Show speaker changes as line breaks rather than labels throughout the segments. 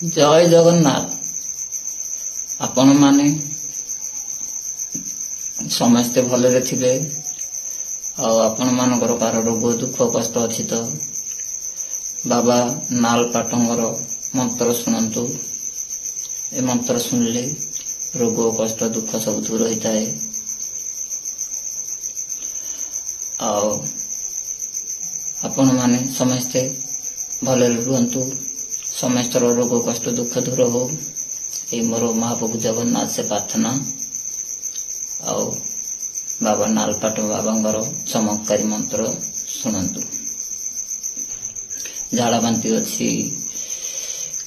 जय जगन्नाथ। आपण माने समस्ते भलरे थिबे आपण मानकर कार रोग दुख कष्ट अछि तो बाबा नाल पाटंगर मंत्र सुनंतु। ए मंत्र सुनले रोग कष्ट दुख सब दूर होता है। आपण माने समस्ते भलरे रुहंतु, समस्त रोग कष्ट दुख दूर हो, ये मोर महाप्रभु जगन्नाथ से प्रार्थना। आओ बाबा नालपाट बाबा चमत्कारी मंत्र शुणु। झाड़ा बांती अच्छी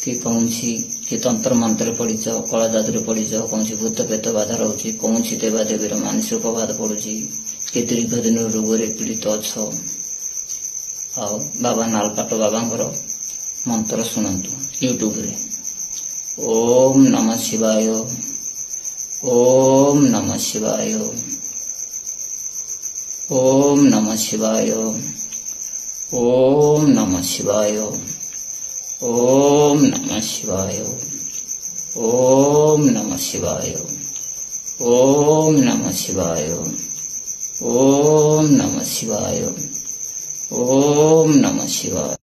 कि कौन कि तंत्र मंत्र पढ़ीच, कला जादू पढ़ीच, कौन भूत पेत बाधा रोचे, कौन देवा देवी मानसिक बाध पड़ुची, कि दीर्घ दिन रोग पीड़ित अच्छ। आओ बाबा नालपाट बाबा मंत्र शुणु यूट्यूब रे। ओम नमः शिवाय, ओम नमः शिवाय, ओम नमः शिवाय, ओम नमः शिवाय, ओम नमः शिवाय, ओम नमः शिवाय, ओम नमः शिवाय, ओम नमः शिवाय, ओम नमः शिवाय।